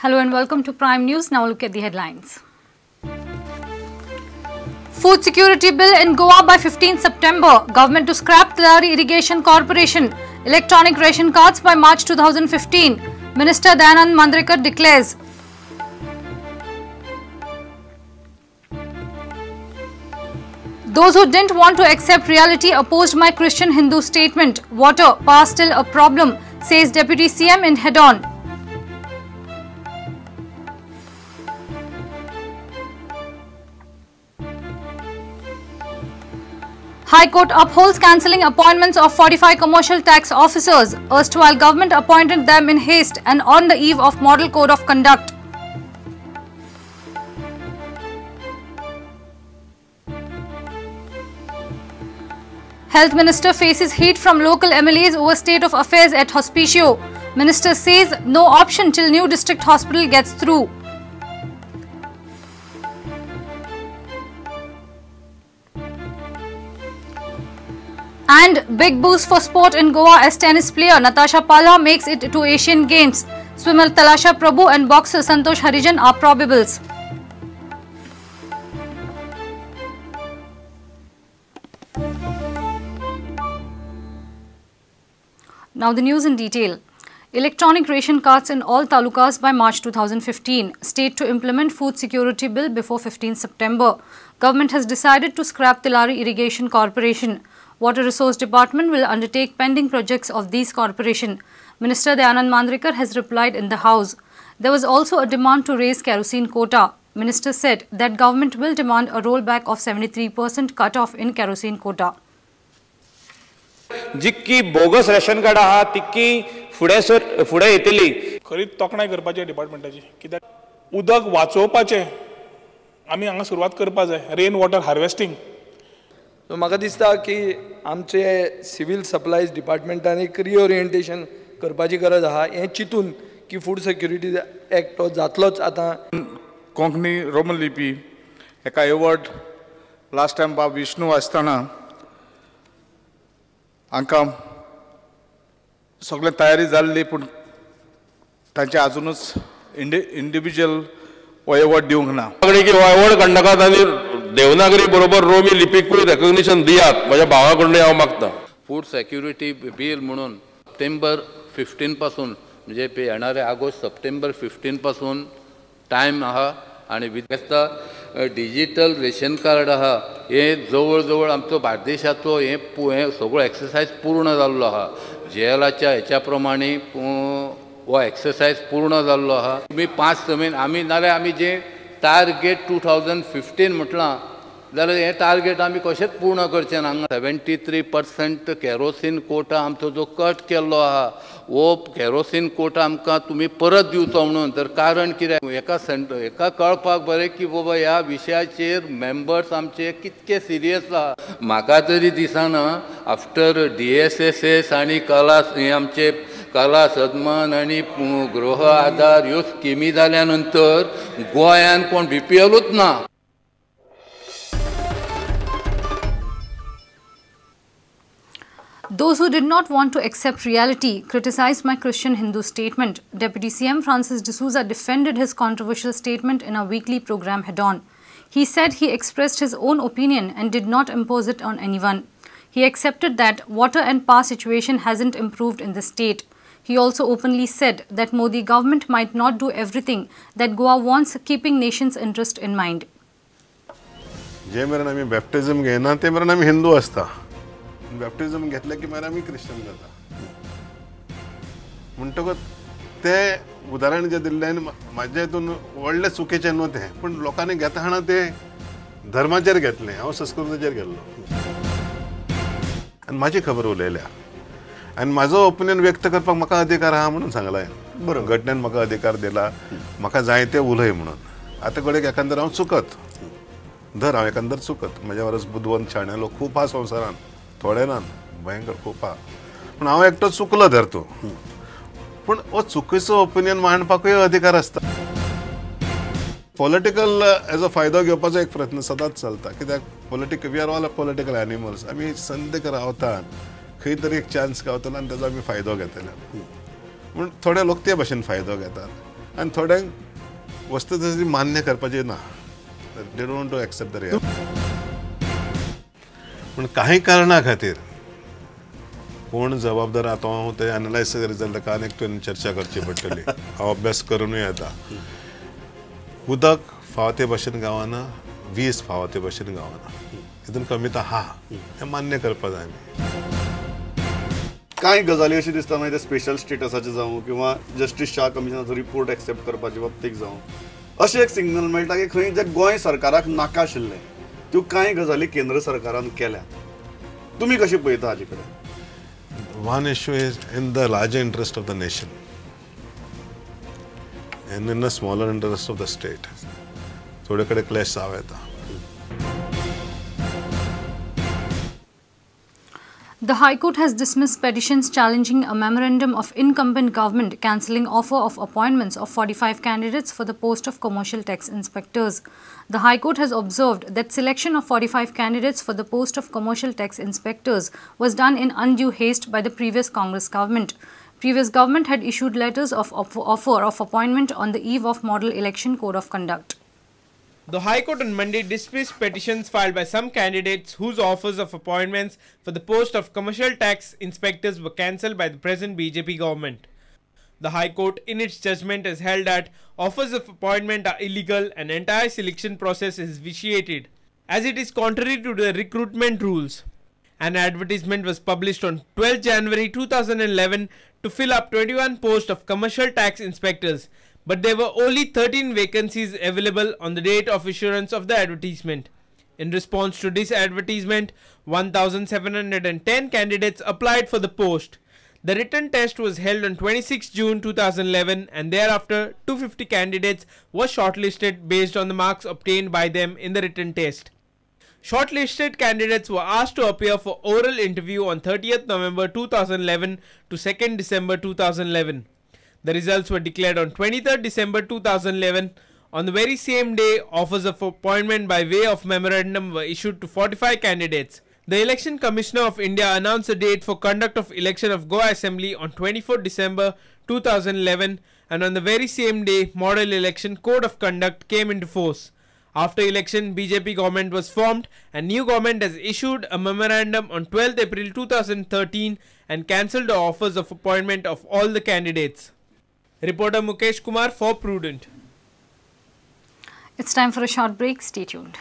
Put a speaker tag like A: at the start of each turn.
A: Hello and welcome to Prime News. Now look at the headlines. Food security bill in Goa by 15 September. Government to scrap Tillari Irrigation Corporation. Electronic ration cards by March 2015. Minister Dayanand Mandrekar declares. Those who didn't want to accept reality opposed my Christian Hindu statement. Water, power still a problem, says Deputy CM in head-on. High Court upholds cancelling appointments of 45 commercial tax officers. Erstwhile government appointed them in haste and on the eve of Model Code of Conduct. Health Minister faces heat from local MLAs over state of affairs at Hospicio. Minister says no option till new district hospital gets through. And big boost for sport in Goa as tennis player Natasha Pala makes it to Asian Games. Swimmer Talasha Prabhu and boxer Santosh Harijan are probables. Now the news in detail. Electronic ration cards in all talukas by March 2015. State to implement food security bill before 15 September. Government has decided to scrap Tillari Irrigation Corporation. Water Resource Department will undertake pending projects of these corporation. Minister Dayanand Mandrekar has replied in the House. There was also a demand to raise kerosene quota. Minister said that government will demand a rollback of 73% cut-off in kerosene quota.
B: जितकी bogus ration card आहा तितकी फुडे येतली
C: खरीच तोखणाय करपाची डिपार्टमेंटाची कित्याक उदक वाचोवपाचें आमी हांगा सुरवात करपा जाय रेन वॉटर हार्वेस्टिंग.
D: म्हाका दिसता की आमचे सिव्हिल सप्लायज डिपार्टमेंटान एक रिओरिएंटेशन करपाची गरज आहा हें चिंतून की फूड सिक्युरिटी एक्ट तो जातलोच आतां.
E: कोंकणी रोमन लिपी एका एवॉर्ड लास्ट टायम बाब विष्णू आसतना हांकां सगळें तयारी जाल्ली पूण तांचे आजुनूच इंडिविज्युअल हो एवॉर्ड दिवंक ना.
F: एवॉर्ड कंडकात आनी देवनागरी बरोबर रोमी लिपीकूय रेकग्निशन दियात माझ्या भावाकडून हांव मागता.
G: फूड सिक्युरिटी बिल म्हणून सप्टेंबर 15 पासून म्हणजे येणारे ऑगस्ट सप्टेंबर 15 पासून टायम आहा आणि विद्यास्ता डिजिटल रेशन कार्ड आहा हे जवळ जवळ आमचो बार्देशाचो हे सगळो एक्सरसाइज पूर्ण जाल्लो आहा. जेएलाच्या हेच्या प्रमाणे हो एक्सरसाइज पूर्ण जाल्लो आहा. तुमी 5 म्हयने आमी नाल्यार आमी जे टार्गेट 2015 म्हटलां जाल्यार हें टार्गेट आमी कशेंच पूर्ण करचें ना. 73% केरोसीन कोटा आमचो जो कट केल्लो आहा हो केरोसीन कोटा आमकां तुमी परत दिवचो म्हणून. तर कारण कित्याक एका कळपाक बरें की बाबा ह्या विशयाचेर मेंबर्स आमचे कितके सिरियस आहा. म्हाका तरी दिसना आफ्टर DSSS आनी कला हे आमचे कला सन्मान आनी गृह आधार ह्यो स्किमी जाल्या नंतर गोंयान कोण BPLूच ना.
A: Those who did not want to accept reality criticized my Christian Hindu statement. Deputy CM Francis D'Souza defended his controversial statement in a weekly program head-on. He said he expressed his own opinion and did not impose it on anyone. He accepted that water and power situation hasn't improved in the state. He also openly said that Modi government might not do everything that Goa wants, keeping nation's interest in mind.
H: जे मेरेन आमी बॅप्टिझम घेयना ते मेरेन आमी हिंदू आसता. बॅप्टिझम घेतले की मागीर आमी क्रिश्चन जाता. म्हणटकच ते उदाहरण जे दिल्लें म्हाज्या हितून व्हडलें चुकीचें न्हू तें पूण लोकांनी घेतना ते धर्माचेर घेतलें. हांव संस्कृतीचेर गेल्लो आनी म्हाजी खबर उलयल्या आनी म्हाजो ओपिनियन व्यक्त करपाक म्हाका अधिकार आहा म्हणून सांगलां. बरोबर घटनेन म्हाका अधिकार दिला म्हाका जाय तें उलय म्हणून. आतां कडेक एकांदर हांव चुकत धर हांव एकांदर चुकत म्हाज्या परस बुदवंत शाणे लोक खूब आहा संवसारान थोडे ना भयंकर खूब आहा पूण हांव एकटो चुकलो धर तूं पूण हो चुकीचो ओपिनियन मांडपाकूय अधिकार आसता. पॉलिटिकल हेजो फायदो घेवपाचो एक प्रयत्न सदांच चलता कित्याक we are all political animals. आमी संदेक रावतात खंय तरी एक चान्स गावतलो आनी तेजो आमी फायदो घेतले. पूण थोडे लोक ते भाशेन फायदो घेतात आनी थोड्यांक वस्तुस्थिती मान्य करपाची ना. They don't want to accept the reality. पूण काही कारणा खातीर कोण जबाबदार आहा तो हांव ते एनालायज करीत जाल्यार ताका आनीक तुवें चर्चा करची पडटली. हांव अभ्यास करूनय येता. उदक फावो ते भशेन गावना, वीज फावो ते भशेन गावना. हितून कमी तर आहा हें मान्य करपा जाय आमी.
I: कांय गजाली अशी दिसता मागीर ते स्पेशल स्टेटसाचे जावं किंवा जस्टीस शाह कमिशनाचो रिपोर्ट एक्सेप्ट करपाचे बाबतीक जावं अशें एक सिग्नल मेळटा की खंय जे गोंय सरकाराक नाका आशिल्ले त्यो कांय गजाली केंद्र सरकारान केल्या. तुमी कशें पळयता हाजे कडेन?
H: One issue is in the larger interest of the nation and in the smaller interest of the state. थोडे कडेन क्लॅश जावं येता.
A: The High Court has dismissed petitions challenging a memorandum of incumbent government cancelling offer of appointments of 45 candidates for the post of commercial tax inspectors. The High Court has observed that selection of 45 candidates for the post of commercial tax inspectors was done in undue haste by the previous Congress government. Previous government had issued letters of offer of appointment on the eve of model election code of conduct.
J: The High Court on Monday dismissed petitions filed by some candidates whose offers of appointments for the post of commercial tax inspectors were cancelled by the present BJP government. The High Court in its judgment has held that offers of appointment are illegal and entire selection process is vitiated as it is contrary to the recruitment rules. An advertisement was published on 12 January 2011 to fill up 21 posts of commercial tax inspectors, but there were only 13 vacancies available on the date of issuance of the advertisement. In response to this advertisement, 1,710 candidates applied for the post. The written test was held on 26 June 2011 and thereafter 250 candidates were shortlisted based on the marks obtained by them in the written test. Shortlisted candidates were asked to appear for oral interview on 30th November 2011 to 2nd December 2011. The results were declared on 23rd December 2011. On the very same day, offers of appointment by way of memorandum were issued to 45 candidates. The Election Commissioner of India announced a date for conduct of election of Goa Assembly on 24th December 2011, and on the very same day, model election code of conduct came into force. After election, BJP government was formed and new government has issued a memorandum on 12th April 2013 and cancelled the offers of appointment of all the candidates. Reporter Mukesh Kumar for Prudent.
A: It's time for a short break. Stay tuned.